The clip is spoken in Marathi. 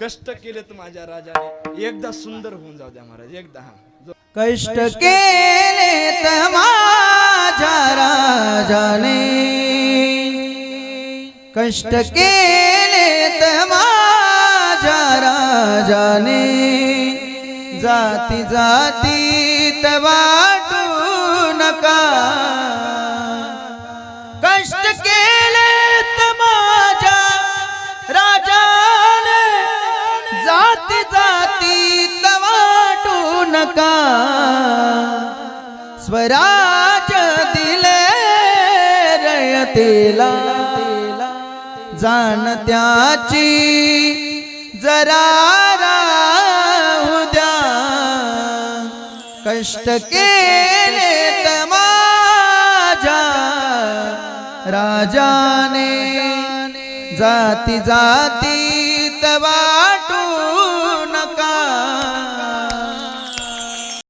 कष्ट केलेत माझ्या राजाने, एकदा सुंदर होऊन जाऊ द्या महाराज, एकदा. कष्ट केलेत माझ्या राजाने, कष्ट केलेत माझ्या राजाने, जाती जातीत वाटू नका. कष्ट केलेत माझ्या राजाने, जाती जातीत वाटू नका. स्वराज दिले रयतेला, जाण त्याची जरा राहू द्या. कष्ट केलेत माझ्या राजाने, जाती जाती